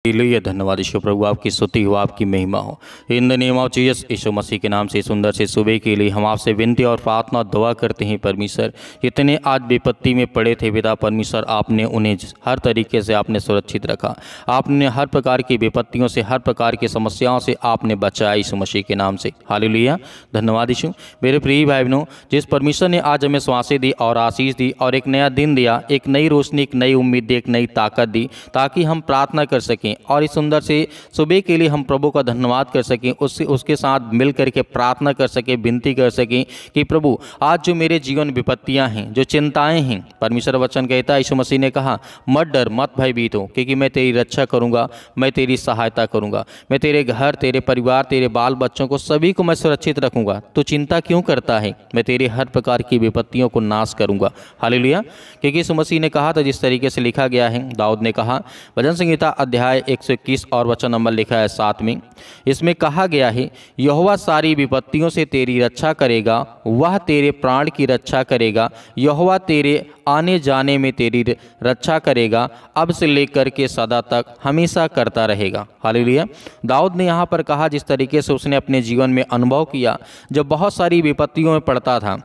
Hallelujah. धन्यवाद ईश्वर प्रभु, आपकी स्तुति हो, आपकी महिमा हो। In the name of Jesus, यीशु मसीह के नाम से सुंदर से सुबह के लिए हम आपसे विनती और प्रार्थना दुआ करते हैं। परमेश्वर, इतने आज विपत्ति में पड़े थे पिता परमेश्वर, आपने उन्हें हर तरीके से आपने सुरक्षित रखा। आपने हर प्रकार की विपत्तियों से, हर प्रकार की समस्याओं से आपने बचाया यीशु मसीह के नाम से। हालेलुया। धन्यवाद यीशु। मेरे प्रिय भाई बहनों, जिस परमेश्वर ने आज हमें श्वासें दी और आशीष दी और एक नया दिन दिया, एक नई रोशनी, एक नई उम्मीद दी, एक नई ताकत दी, ताकि हम प्रार्थना कर सकें और इस सुंदर से सुबह के लिए हम प्रभु का धन्यवाद कर सकें, उसके साथ मिल करके प्रार्थना कर सकें, विनती कर सकें कि प्रभु आज जो मेरे जीवन में विपत्तियां हैं, जो चिंताएं हैं, परमेश्वर वचन कहता है, यीशु मसीह ने कहा मत डर, मत भयभीत हो, क्योंकि मैं तेरी रक्षा करूंगा, मैं तेरी सहायता करूंगा, मैं तेरे घर, तेरे परिवार, तेरे बाल बच्चों को सभी को मैं सुरक्षित रखूंगा। तो चिंता क्यों करता है? मैं तेरे हर प्रकार की विपत्तियों को नाश करूंगा। हालेलुया। क्योंकि यीशु मसीह ने कहा था, जिस तरीके से लिखा गया है, दाऊद ने कहा, भजन संहिता अध्याय 121 और वचन नंबर लिखा है 7 में, इसमें कहा गया है, यहोवा सारी विपत्तियों से तेरी रक्षा करेगा, वह तेरे प्राण की रक्षा करेगा, यहोवा तेरे आने जाने में तेरी रक्षा करेगा, अब से लेकर के सदा तक हमेशा करता रहेगा। हालेलुया। दाऊद ने यहाँ पर कहा, जिस तरीके से उसने अपने जीवन में अनुभव किया, जब बहुत सारी विपत्तियों में पड़ता था,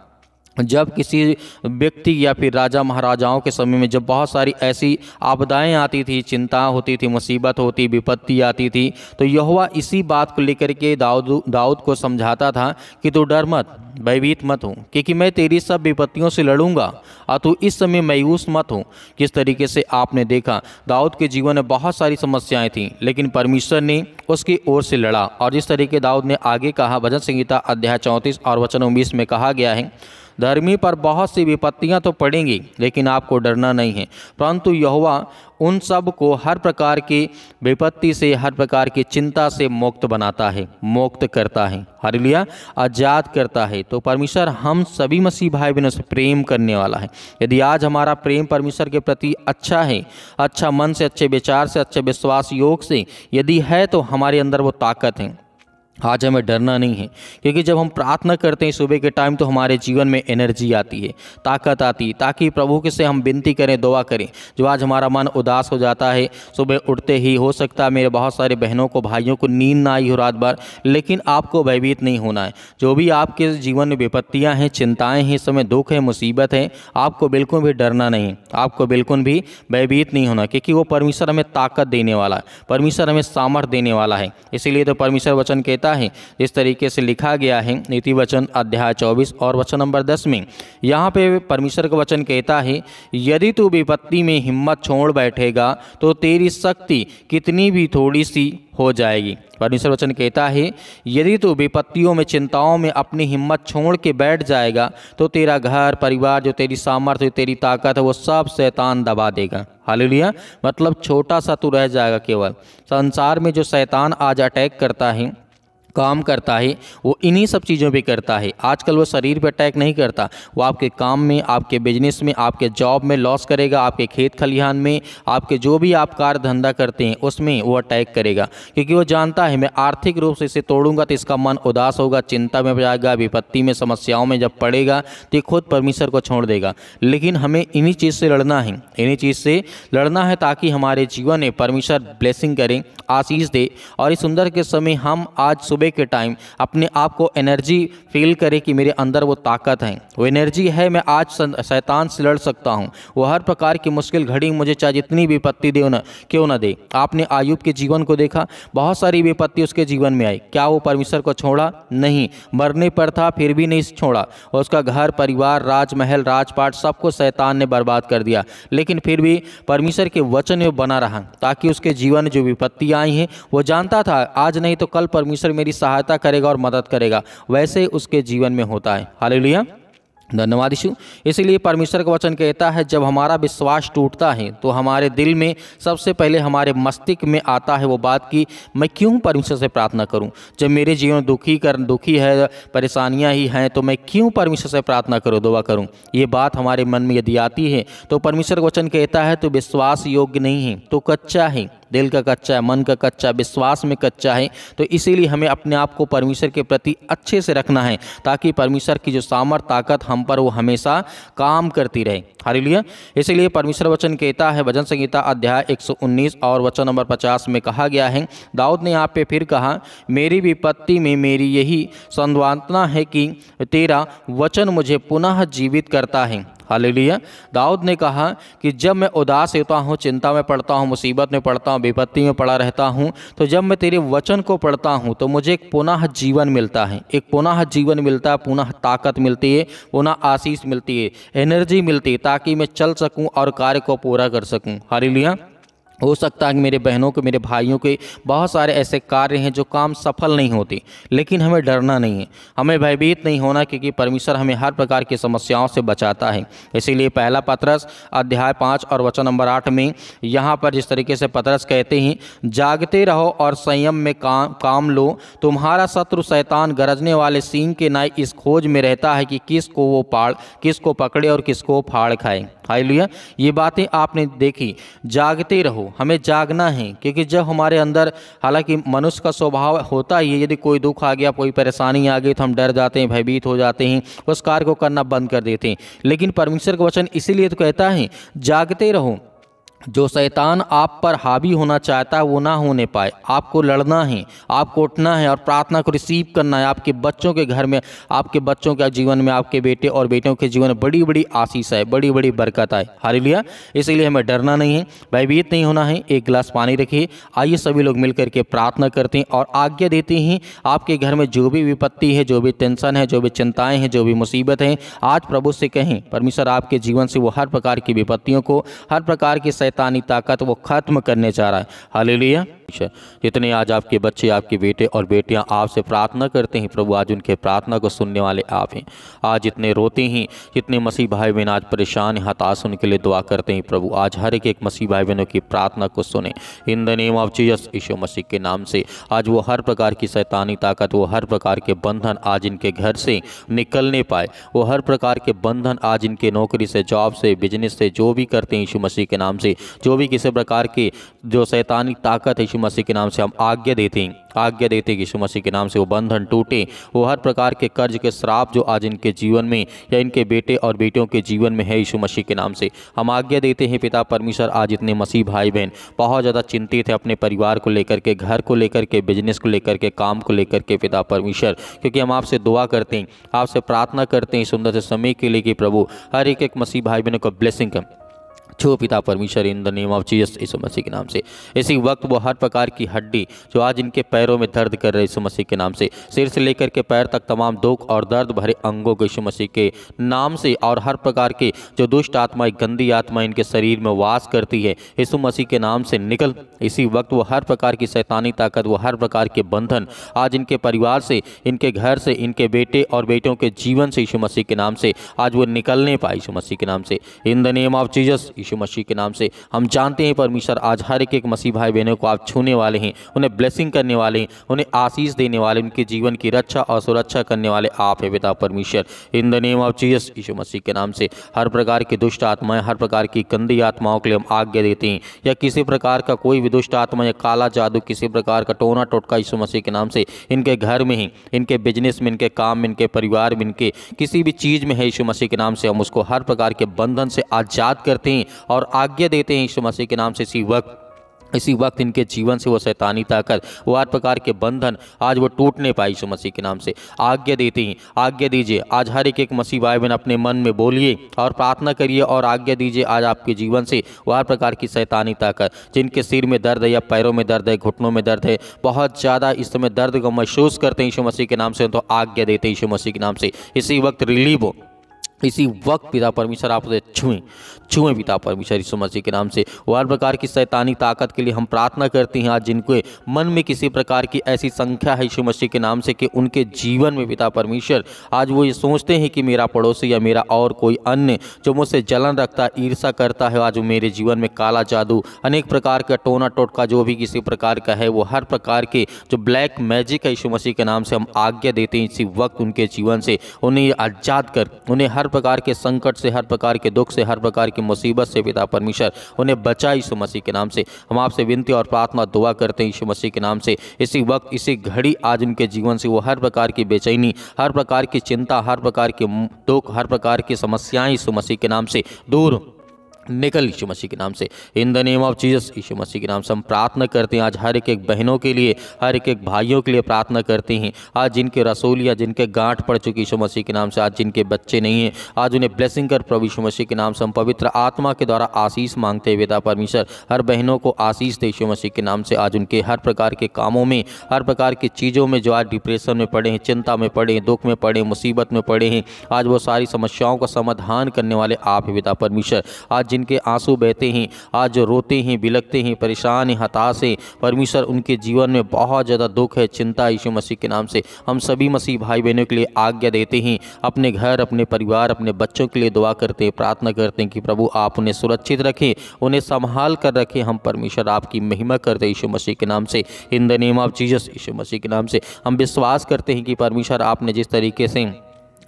जब किसी व्यक्ति या फिर राजा महाराजाओं के समय में जब बहुत सारी ऐसी आपदाएं आती थी, चिंता होती थी, मुसीबत होती, विपत्ति आती थी, तो यहोवा इसी बात को लेकर के दाऊद को समझाता था कि तू डर मत, भयभीत मत हो, क्योंकि मैं तेरी सब विपत्तियों से लड़ूंगा और तू इस समय मायूस मत हो। किस तरीके से आपने देखा, दाऊद के जीवन में बहुत सारी समस्याएं थीं, लेकिन परमेश्वर ने उसकी ओर से लड़ा। और जिस तरीके दाऊद ने आगे कहा, भजन संहिता अध्याय 34 और वचन 19 में कहा गया है, धर्मी पर बहुत सी विपत्तियां तो पड़ेंगी, लेकिन आपको डरना नहीं है, परंतु यहोवा उन सब को हर प्रकार की विपत्ति से, हर प्रकार की चिंता से मुक्त बनाता है, मुक्त करता है। हालेलुया। आज़ाद करता है। तो परमेश्वर हम सभी मसीह भाई बहनों से प्रेम करने वाला है। यदि आज हमारा प्रेम परमेश्वर के प्रति अच्छा है, अच्छा मन से, अच्छे विचार से, अच्छे विश्वास योग से यदि है, तो हमारे अंदर वो ताकत है। आज हमें डरना नहीं है, क्योंकि जब हम प्रार्थना करते हैं सुबह के टाइम, तो हमारे जीवन में एनर्जी आती है, ताकत आती है, ताकि प्रभु के से हम विनती करें, दुआ करें। जो आज हमारा मन उदास हो जाता है, सुबह उठते ही हो सकता है मेरे बहुत सारे बहनों को, भाइयों को नींद ना आई हो रात भर, लेकिन आपको भयभीत नहीं होना है। जो भी आपके जीवन में विपत्तियाँ हैं, चिंताएँ हैं, इस समय दुख है, मुसीबत है, आपको बिल्कुल भी डरना नहीं है, आपको बिल्कुल भी भयभीत नहीं होना, क्योंकि वो परमेश्वर हमें ताकत देने वाला है, परमेश्वर हमें सामर्थ देने वाला है। इसीलिए तो परमेश्वर वचन कहता है, इस तरीके से लिखा गया है, नीति वचन अध्याय 24 और वचन नंबर 10 में, यहाँ पे परमेश्वर का वचन कहता है, यदि तू विपत्ति में हिम्मत छोड़ बैठेगा, तो तेरी शक्ति कितनी भी थोड़ी सी हो जाएगी। परमेश्वर वचन कहता है, यदि तू विपत्तियों में, चिंताओं में अपनी हिम्मत छोड़ के बैठ जाएगा, तो तेरा घर परिवार, जो तेरी सामर्थ्य, तेरी ताकत है, वो सब शैतान दबा देगा। हालेलुया। मतलब छोटा सा तू रह जाएगा। केवल संसार में जो शैतान आज अटैक करता है, काम करता है, वो इन्हीं सब चीज़ों पे करता है। आजकल वो शरीर पे अटैक नहीं करता, वो आपके काम में, आपके बिजनेस में, आपके जॉब में लॉस करेगा, आपके खेत खलिहान में, आपके जो भी आप कार्य धंधा करते हैं उसमें वो अटैक करेगा, क्योंकि वो जानता है मैं आर्थिक रूप से इसे तोड़ूंगा तो इसका मन उदास होगा, चिंता में जाएगा, विपत्ति में, समस्याओं में जब पड़ेगा तो खुद परमेश्वर को छोड़ देगा। लेकिन हमें इन्हीं चीज़ से लड़ना है, इन्हीं चीज़ से लड़ना है, ताकि हमारे जीवन में परमेश्वर ब्लेसिंग करें, आशीष दे। और इस सुंदर के समय हम आज सुबह के टाइम अपने आप को एनर्जी फील करें कि मेरे अंदर वो ताकत है, वो एनर्जी है, मैं आज शैतान से लड़ सकता हूँ। वो हर प्रकार की मुश्किल घड़ी मुझे चाहे जितनी विपत्ति दे ना, क्यों ना दे। आपने आयुब के जीवन को देखा, बहुत सारी विपत्ति उसके जीवन में आई, क्या वो परमेश्वर को छोड़ा? नहीं, मरने पर था फिर भी नहीं छोड़ा। और उसका घर परिवार, राजमहल, राजपाट, सबको शैतान ने बर्बाद कर दिया, लेकिन फिर भी परमेश्वर के वचन में बना रहा, ताकि उसके जीवन में जो विपत्ति आई हैं, वो जानता था आज नहीं तो कल परमेश्वर मेरी सहायता करेगा और मदद करेगा। वैसे उसके जीवन में होता है। हालेलुया। धन्यवाद यीशु। इसीलिए परमेश्वर का वचन कहता है, जब हमारा विश्वास टूटता है तो हमारे दिल में सबसे पहले, हमारे मस्तिष्क में आता है वो बात कि मैं क्यों परमेश्वर से प्रार्थना करूं। जब मेरे जीवन दुखी है, परेशानियां ही हैं, तो मैं क्यों परमेश्वर से प्रार्थना करूं, दुआ करूं। ये बात हमारे मन में यदि आती है तो परमेश्वर का वचन कहता है तो विश्वास योग्य नहीं है, तो कच्चा है, दिल का कच्चा है, मन का कच्चा, विश्वास में कच्चा है। तो इसीलिए हमें अपने आप को परमेश्वर के प्रति अच्छे से रखना है, ताकि परमेश्वर की जो सामर्थ, ताकत हम पर वो हमेशा काम करती रहे। हालेलुया। इसलिए परमेश्वर वचन कहता है, भजन संहिता अध्याय 119 और वचन नंबर 50 में कहा गया है, दाऊद ने यहाँ पे फिर कहा, मेरी विपत्ति में मेरी यही सांत्वना है कि तेरा वचन मुझे पुनः जीवित करता है। हालेलुया। दाऊद ने कहा कि जब मैं उदास होता हूँ, चिंता में पड़ता हूँ, मुसीबत में पड़ता हूँ, विपत्ति में पड़ा रहता हूँ, तो जब मैं तेरे वचन को पढ़ता हूँ तो मुझे एक पुनः जीवन मिलता है, एक पुनः जीवन मिलता है, पुनः ताकत मिलती है, पुनः आशीष मिलती है, एनर्जी मिलती है, ताकि मैं चल सकूँ और कार्य को पूरा कर सकूँ। हालेलुया। हो सकता है कि मेरे बहनों के, मेरे भाइयों के बहुत सारे ऐसे कार्य हैं जो काम सफल नहीं होते, लेकिन हमें डरना नहीं है, हमें भयभीत नहीं होना, क्योंकि परमेश्वर हमें हर प्रकार की समस्याओं से बचाता है। इसीलिए पहला पतरस अध्याय 5 और वचन नंबर 8 में यहाँ पर जिस तरीके से पतरस कहते हैं, जागते रहो और संयम में काम लो, तुम्हारा शत्रु शैतान गरजने वाले सींग के नाई इस खोज में रहता है कि किसको पकड़े और किसको फाड़ खाए। हालेलुया। ये बातें आपने देखी, जागते रहो, हमें जागना है, क्योंकि जब हमारे अंदर, हालांकि मनुष्य का स्वभाव होता ही है, यदि कोई दुख आ गया, कोई परेशानी आ गई तो हम डर जाते हैं, भयभीत हो जाते हैं, उस कार्य को करना बंद कर देते हैं। लेकिन परमेश्वर का वचन इसीलिए तो कहता है, जागते रहो, जो शैतान आप पर हावी होना चाहता है वो ना होने पाए। आपको लड़ना है, आपको उठना है और प्रार्थना को रिसीव करना है। आपके बच्चों के घर में, आपके बच्चों के जीवन में, आपके बेटे और बेटियों के जीवन में बड़ी बड़ी आशीष है, बड़ी बड़ी बरकत है। हालेलुया। इसीलिए हमें डरना नहीं है, भयभीत नहीं होना है। एक गिलास पानी रखिए, आइए सभी लोग मिल करके प्रार्थना करते हैं और आज्ञा देते हैं, आपके घर में जो भी विपत्ति है, जो भी टेंशन है, जो भी चिंताएं हैं, जो भी मुसीबत हैं, आज प्रभु से कहें, परमेश्वर आपके जीवन से वो हर प्रकार की विपत्तियों को, हर प्रकार की शैतानी ताकत वो खत्म करने जा रहा है। हालेलुया। जितने आज आपके बच्चे, आपके बेटे और बेटियां आपसे प्रार्थना करते हैं, प्रभु आज उनके प्रार्थना को सुनने वाले आप हैं। आज जितने रोते हैं, जितने मसीह भाई बहन आज परेशान, हताश, उनके लिए दुआ करते हैं, प्रभु आज हर एक मसीह भाई बहनों की प्रार्थना को सुने in the name of Jesus. यीशु मसीह के नाम से आज वो हर प्रकार की शैतानी ताकत, वो हर प्रकार के बंधन आज इनके घर से निकलने पाए, वो हर प्रकार के बंधन आज इनके नौकरी से, जॉब से, बिजनेस से, जो भी करते हैं यीशु मसीह के नाम से, जो भी किसी प्रकार की जो शैतानी ताकत है, यीशु मसीह के नाम से हम आज्ञा देते हैं कि यीशु मसीह के नाम से वो बंधन टूटे। वो हर प्रकार के कर्ज के श्राप जो आज इनके जीवन में या इनके बेटे और बेटियों के जीवन में है, यीशु मसीह के नाम से हम आज्ञा देते हैं। पिता परमेश्वर, आज इतने मसीह भाई बहन बहुत ज़्यादा चिंतित है अपने परिवार को लेकर के, घर को लेकर के, बिजनेस को लेकर के, काम को लेकर के, पिता परमेश्वर, क्योंकि हम आपसे दुआ करते हैं, आपसे प्रार्थना करते हैं सुंदर से समय के लिए कि प्रभु हर एक मसीह भाई बहनों को ब्लेसिंग कर छो पिता परमेश्वर in the name of Jesus यीशु मसीह के नाम से। इसी वक्त वो हर प्रकार की हड्डी जो आज इनके पैरों में दर्द कर रहे यीशु मसीह के नाम से, सिर से लेकर के पैर तक तमाम दुख और दर्द भरे अंगों को यीशु मसीह के नाम से, और हर प्रकार के जो दुष्ट आत्माएं, गंदी आत्माएं इनके शरीर में वास करती है, यीशु मसीह के नाम से निकल। इसी वक्त वो हर प्रकार की शैतानी ताकत, वो हर प्रकार के बंधन आज इनके परिवार से, इनके घर से, इनके बेटे और बेटियों के जीवन से यीशु मसीह के नाम से आज वो निकलने पाए यीशु मसीह के नाम से in the name of Jesus यीशु मसीह के नाम से। हम जानते हैं परमेश्वर आज हर एक मसीह भाई बहनों को आप छूने वाले हैं, उन्हें ब्लेसिंग करने वाले हैं, उन्हें आशीष देने वाले, उनके जीवन की रक्षा और सुरक्षा करने वाले आप है पिता परमेश्वर in the name of Jesus यीशु मसीह के नाम से। हर प्रकार की दुष्ट आत्माएं, हर प्रकार की गंदी आत्माओं के लिए हम आज्ञा देते हैं, या किसी प्रकार का कोई भी दुष्ट आत्मा या काला जादू, किसी प्रकार का टोना टोटका यीशु मसीह के नाम से इनके घर में ही, इनके बिजनेस में, इनके काम में, इनके परिवार में, इनके किसी भी चीज़ में है यीशु मसीह के नाम से, हम उसको हर प्रकार के बंधन से आज़ाद करते हैं और आज्ञा देते हैं यीशु मसीह के नाम से। इसी वक्त इनके जीवन से वो शैतानी ताकत, वो हर प्रकार के बंधन आज वो टूटने पाए यीशु मसीह के नाम से। आज्ञा देते हैं, आज्ञा दीजिए आज हर एक मसीह भाई बहन अपने मन में बोलिए और प्रार्थना करिए और आज्ञा दीजिए आज आपके जीवन से वो हर प्रकार की शैतानी ताकत, जिनके सिर में दर्द है या पैरों में दर्द है, घुटनों में दर्द है, बहुत ज़्यादा इस समय दर्द को महसूस करते हैं यीशु मसीह के नाम से, तो आज्ञा देते हैं यीशु मसीह के नाम से। इसी वक्त रिलीव हो, इसी वक्त पिता परमेश्वर आप उसे छुएं पिता परमेश्वर यीशु मसीह के नाम से। वो हर प्रकार की शैतानी ताकत के लिए हम प्रार्थना करते हैं आज जिनके मन में किसी प्रकार की ऐसी संख्या है यीशु मसीह के नाम से कि उनके जीवन में पिता परमेश्वर आज वो ये सोचते हैं कि मेरा पड़ोसी या मेरा और कोई अन्य जो मुझसे जलन रखता है, ईर्षा करता है, आज वो मेरे जीवन में काला जादू, अनेक प्रकार का टोना टोटका जो भी किसी प्रकार का है, वो हर प्रकार के जो ब्लैक मैजिक है यीशु मसीह के नाम से हम आज्ञा देते हैं इसी वक्त उनके जीवन से उन्हें आज़ाद कर, उन्हें हर हर प्रकार के संकट से, हर प्रकार के दुख से, हर प्रकार की मुसीबत से पिता परमेश्वर उन्हें बचा यीशु मसीह के नाम से। हम आपसे विनती और प्रार्थना दुआ करते हैं यीशु मसीह के नाम से, इसी वक्त इसी घड़ी आज उनके जीवन से वो हर प्रकार की बेचैनी, हर प्रकार की चिंता, हर प्रकार के दुख, हर प्रकार की समस्याएं यीशु मसीह के नाम से दूर निकल यीशु मसीह के नाम से। In the name of Jesus यीशु मसीह के नाम से हम प्रार्थना करते हैं आज हर एक बहनों के लिए, हर एक भाइयों के लिए प्रार्थना करते हैं। आज जिनके रसोलिया, जिनके गांठ पड़ चुकी यीशु मसीह के नाम से, आज जिनके बच्चे नहीं हैं, आज उन्हें ब्लेसिंग कर प्रभु यीशु मसीह के नाम से। हम पवित्र आत्मा के द्वारा आशीष मांगते हैं पिता परमेश्वर, हर बहनों को आशीष दे यीशु मसीह के नाम से। आज उनके हर प्रकार के कामों में, हर प्रकार की चीज़ों में जो आज डिप्रेशन में पड़े हैं, चिंता में पड़े हैं, दुख में पड़े हैं, मुसीबत में पड़े हैं, आज वो सारी समस्याओं का समाधान करने वाले आप हैं पिता परमेश्वर। आज जिनके आंसू बहते हैं, आज जो रोते हैं, बिलखते हैं, परेशान हैं, हताश हैं परमेश्वर, उनके जीवन में बहुत ज़्यादा दुख है, चिंता यीशु मसीह के नाम से। हम सभी मसीह भाई बहनों के लिए आज्ञा देते हैं, अपने घर, अपने परिवार, अपने बच्चों के लिए दुआ करते हैं, प्रार्थना करते हैं कि प्रभु आप उन्हें सुरक्षित रखें, उन्हें संभाल कर रखें। हम परमेश्वर आपकी महिमा करते हैं यीशु मसीह के नाम से। In the name of Jesus यीशु मसीह के नाम से हम विश्वास करते हैं कि परमेश्वर आपने जिस तरीके से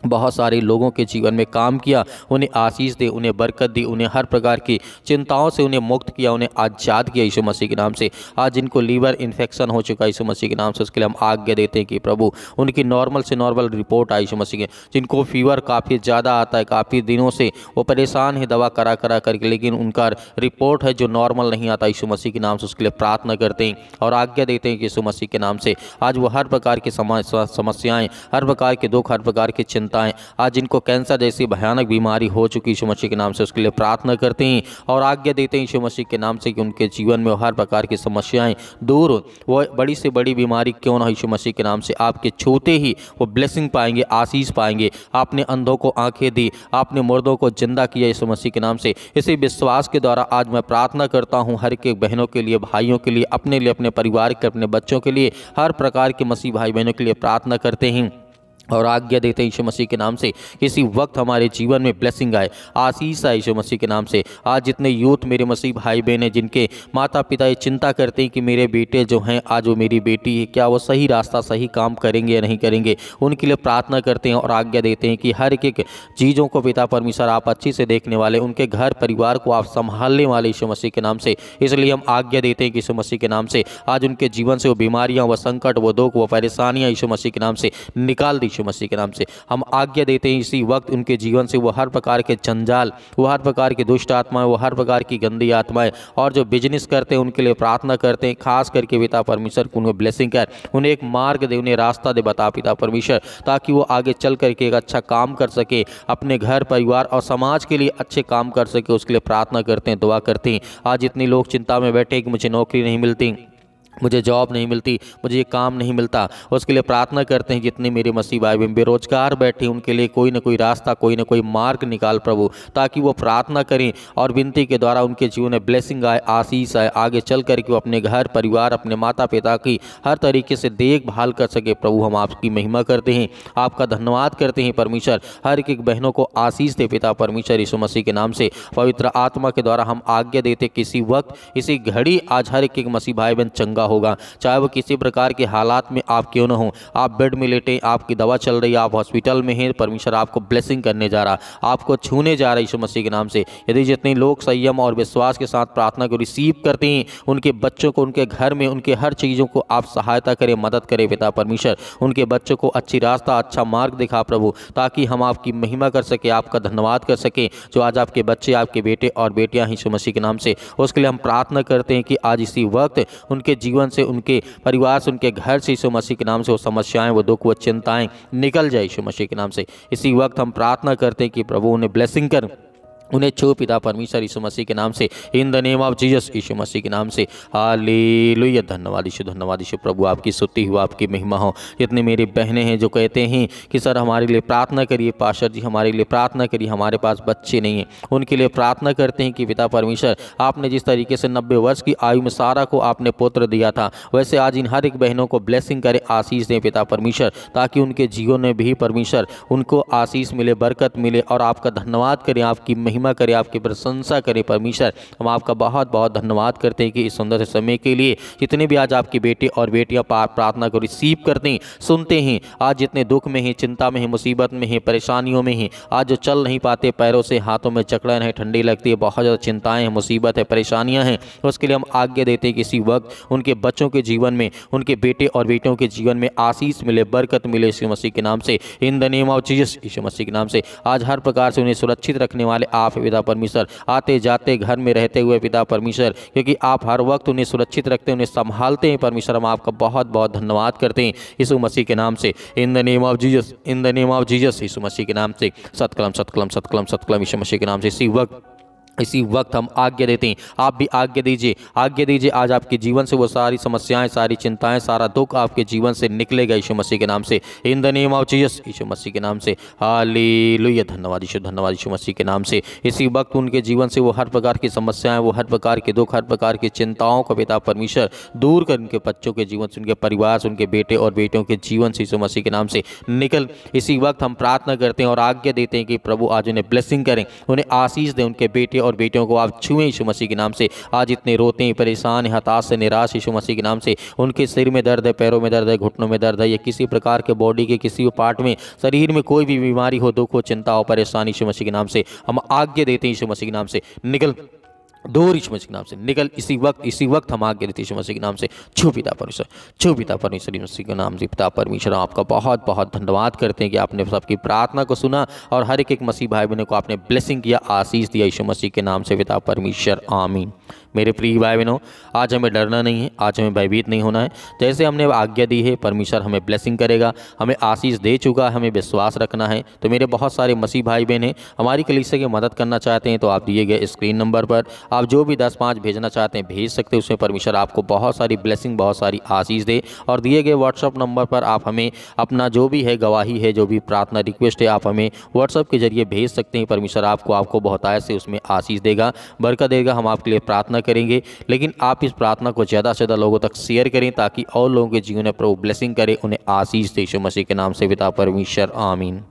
बहुत सारे लोगों के जीवन में काम किया, उन्हें आशीष दे, उन्हें बरकत दी, उन्हें हर प्रकार की चिंताओं से उन्हें मुक्त किया, उन्हें आज़ाद किया यीशु मसीह के नाम से। आज जिनको लीवर इन्फेक्शन हो चुका है यीशु मसीह के नाम से, उसके लिए हम आज्ञा देते हैं कि प्रभु उनकी नॉर्मल से नॉर्मल रिपोर्ट आई यीशु मसीह के। जिनको फीवर काफ़ी ज़्यादा आता है, काफ़ी दिनों से वो परेशान है दवा करा करके, लेकिन उनका रिपोर्ट है जो नॉर्मल नहीं आता यीशु मसीह के नाम से, उसके लिए प्रार्थना करते हैं और आज्ञा देते हैं कि यीशु मसीह के नाम से आज वो हर प्रकार की समस्याएँ, हर प्रकार के दुख, हर प्रकार की चिंताएँ, आज जिनको कैंसर जैसी भयानक बीमारी हो चुकी यीशु मसीह के नाम से, उसके लिए प्रार्थना करते हैं और आज्ञा देते हैं यीशु मसीह के नाम से कि उनके जीवन में हर प्रकार की समस्याएं दूर, वो बड़ी से बड़ी बीमारी क्यों ना हो यीशु मसीह के नाम से, आपके छूते ही वो ब्लेसिंग पाएंगे, आशीष पाएंगे। आपने अंधों को आंखें दी, आपने मुर्दों को जिंदा किया यीशु मसीह के नाम से। इसी विश्वास के द्वारा आज मैं प्रार्थना करता हूँ हर एक बहनों के लिए, भाइयों के लिए, अपने लिए, अपने परिवार के, अपने बच्चों के लिए, हर प्रकार के मसीह भाई बहनों के लिए प्रार्थना करते हैं और आज्ञा देते हैं यीशु मसीह के नाम से किसी वक्त हमारे जीवन में ब्लेसिंग आए, आशीष आए यीशु मसीह के नाम से। आज जितने यूथ मेरे मसीह भाई बहन हैं, जिनके माता पिता ये चिंता करते हैं कि मेरे बेटे जो हैं, आज वो मेरी बेटी है, क्या वो सही रास्ता, सही काम करेंगे या नहीं करेंगे, उनके लिए प्रार्थना करते हैं और आज्ञा देते हैं कि हर एक चीज़ों को पिता परमेश्वर आप अच्छी से देखने वाले, उनके घर परिवार को आप संभालने वाले यीशु मसीह के नाम से। इसलिए हम आज्ञा देते हैं कि यीशु मसीह के नाम से आज उनके जीवन से वो बीमारियाँ, वो संकट, वो दुख, वो परेशानियाँ यीशु मसीह के नाम से निकाल दी यीशु मसीह के नाम से। हम आज्ञा देते हैं इसी वक्त उनके जीवन से वो हर प्रकार के जंजाल, वो हर प्रकार की दुष्ट आत्माएं, वो हर प्रकार की गंदी आत्माएं और जो बिजनेस करते हैं उनके लिए प्रार्थना करते हैं, खास करके पिता परमेश्वर को उन्हें ब्लेसिंग कर, उन्हें एक मार्ग दे, उन्हें रास्ता दे बता पिता परमेश्वर, ताकि वो आगे चल करके एक अच्छा काम कर सके, अपने घर परिवार और समाज के लिए अच्छे काम कर सके, उसके लिए प्रार्थना करते हैं, दुआ करते हैं। आज इतने लोग चिंता में बैठे कि मुझे नौकरी नहीं मिलती, मुझे जॉब नहीं मिलती, मुझे ये काम नहीं मिलता, उसके लिए प्रार्थना करते हैं। जितने मेरे मसीह भाई बहन बेरोजगार बैठे उनके लिए कोई ना कोई रास्ता, कोई ना कोई मार्ग निकाल प्रभु, ताकि वो प्रार्थना करें और विनती के द्वारा उनके जीवन में ब्लेसिंग आए, आशीष आए, आगे चल करके वो अपने घर परिवार, अपने माता पिता की हर तरीके से देखभाल कर सके। प्रभु हम आपकी महिमा करते हैं, आपका धन्यवाद करते हैं परमेश्वर। हर एक बहनों को आशीष दे पिता परमेश्वर यीशु मसीह के नाम से। पवित्र आत्मा के द्वारा हम आज्ञा देते किसी वक्त, इसी घड़ी आज हर एक मसीह भाई बहन चंगा होगा, चाहे वो किसी प्रकार के हालात में आप क्यों न हो। आप बेड में लेटे, आपकी दवा चल रही है, आप हॉस्पिटल में हैं, परमेश्वर आपको ब्लेसिंग करने जा रहा, आपको छूने जा रहा है यीशु मसीह के नाम से। यदि जितने लोग संयम और विश्वास के साथ प्रार्थना को रिसीव करते हैं, उनके बच्चों को, उनके घर में, उनके हर चीज़ों को आप सहायता करें, मदद करें पिता परमेश्वर। उनके बच्चों को अच्छी रास्ता, अच्छा मार्ग दिखा प्रभु, ताकि हम आपकी महिमा कर सके, आपका धन्यवाद कर सके। जो आज आपके बच्चे, आपके बेटे और बेटियां हैं यीशु मसीह के नाम से, उसके लिए हम प्रार्थना करते हैं कि आज इसी वक्त उनके जीवन से, उनके परिवार से, उनके घर से यीशु मसीह के नाम से वो समस्याएं, वो दुख, वो चिंताएं निकल जाए यीशु मसीह के नाम से। इसी वक्त हम प्रार्थना करते हैं कि प्रभु उन्हें ब्लेसिंग कर, उन्हें छू पिता परमेश्वर यीशु मसीह के नाम से। In the name of Jesus यीशु मसीह के नाम से। हालेलुया। धन्यवाद यीशु प्रभु आपकी स्तुति हो, आपकी महिमा हो। जितने मेरी बहनें हैं जो कहते हैं कि सर हमारे लिए प्रार्थना करिए, पास्टर जी हमारे लिए प्रार्थना करिए, हमारे पास बच्चे नहीं हैं, उनके लिए प्रार्थना करते हैं कि पिता परमेश्वर आपने जिस तरीके से 90 वर्ष की आयु में सारा को आपने पुत्र दिया था, वैसे आज इन हर एक बहनों को ब्लेसिंग करें, आशीष दें पिता परमेश्वर, ताकि उनके जीवन में भी परमेश्वर उनको आशीष मिले, बरकत मिले और आपका धन्यवाद करें, आपकी महिमा करें, आपकी प्रशंसा करें परमेश्वर। हम आपका बहुत बहुत धन्यवाद करते हैं कि इस सुंदर से समय के लिए जितने भी आज आपके बेटे और बेटियां प्रार्थना को रिसीव करते हैं, सुनते हैं, आज जितने दुख में हैं, चिंता में हैं, मुसीबत में हैं, परेशानियों में हैं, आज जो चल नहीं पाते, पैरों से हाथों में जकड़न है, ठंडी लगती है, बहुत ज़्यादा चिंताएं हैं, मुसीबत है, परेशानियां हैं, उसके लिए हम आज्ञा देते हैं कि इसी वक्त उनके बच्चों के जीवन में, उनके बेटे और बेटियों के जीवन में आशीष मिले, बरकत मिले यीशु मसीह के नाम से, in the name of Jesus. यीशु मसीह के नाम से आज हर प्रकार से उन्हें सुरक्षित रखने वाले आप पिता परमेश्वर, आते जाते घर में रहते हुए पिता परमेश्वर, क्योंकि आप हर वक्त उन्हें सुरक्षित रखते हैं, उन्हें संभालते हैं परमेश्वर। हम आपका बहुत बहुत धन्यवाद करते हैं यीशु मसीह के नाम से, in the name of Jesus, in the name of Jesus. यीशु मसीह के नाम से सतकलम सतकलम सतकलम सतकलम यीशु मसीह के नाम से इसी वक्त हम आज्ञा देते हैं, आप भी आज्ञा दीजिए। आज आपके जीवन से वो सारी समस्याएं, सारी चिंताएं, सारा दुख आपके जीवन से निकलेगा यीशु मसीह के नाम से, in the name of Jesus. यीशु मसीह के नाम से हालेलुया, धन्यवाद यीशु मसीह के नाम से। इसी वक्त उनके जीवन से वो हर प्रकार की समस्याएं, वो हर प्रकार के दुख, हर प्रकार की चिंताओं को पिता परमेश्वर दूर कर उनके बच्चों के जीवन से, उनके परिवार से, उनके बेटे और बेटियों के जीवन से यीशु मसीह के नाम से निकल। इसी वक्त हम प्रार्थना करते हैं और आज्ञा देते हैं कि प्रभु आज उन्हें ब्लेसिंग करें, उन्हें आशीष दें, उनके बेटे और बेटियों को आप छुएं यीशु मसीह के नाम से। आज इतने रोते हैं, परेशान हैं, हताश से निराश यीशु मसीह के नाम से, उनके सिर में दर्द है, पैरों में दर्द है, घुटनों में दर्द है, या किसी प्रकार के बॉडी के किसी भी पार्ट में, शरीर में कोई भी बीमारी हो, दुख हो, चिंता हो, परेशानी यीशु मसीह के नाम से हम आज्ञा देते हैं यीशु मसीह के नाम से निकल, दूर यीशु मसीह के नाम से निकल। इसी वक्त हम आज्ञा देते यीशु मसीह के नाम से छू पिता परमेश्वर, छू पिता परमेश्वर यीशु मसीह के नाम से। पिता परमेश्वर आपका बहुत बहुत धन्यवाद करते हैं कि आपने सबकी प्रार्थना को सुना और हर एक मसीह भाई बहनों को आपने ब्लेसिंग किया, आशीष दिया यीशु मसीह के नाम से पिता परमेश्वर, आमीन। मेरे प्रिय भाई बहनों, आज हमें डरना नहीं है, आज हमें भयभीत नहीं होना है। जैसे हमने आज्ञा दी है, परमेश्वर हमें ब्लेसिंग करेगा, हमें आशीष दे चुका है, हमें विश्वास रखना है। तो मेरे बहुत सारे मसीह भाई बहन हैं, हमारी कलीसिया की मदद करना चाहते हैं, तो आप दिए गए स्क्रीन नंबर पर आप जो भी 10-5 भेजना चाहते हैं भेज सकते हैं। उसमें परमेश्वर आपको बहुत सारी ब्लेसिंग, बहुत सारी आशीष दे। और दिए गए व्हाट्सअप नंबर पर आप हमें अपना जो भी है, गवाही है, जो भी प्रार्थना रिक्वेस्ट है, आप हमें व्हाट्सअप के जरिए भेज सकते हैं। परमेश्वर आपको बहुत आय से उसमें आशीष देगा, बरकत देगा। हम आपके लिए प्रार्थना करेंगे, लेकिन आप इस प्रार्थना को ज़्यादा से ज़्यादा लोगों तक शेयर करें ताकि और लोगों के जीवन में प्रभु ब्लेसिंग करे, उन्हें आशीष दे यीशु मसीह के नाम से पिता परमेश्वर, आमीन।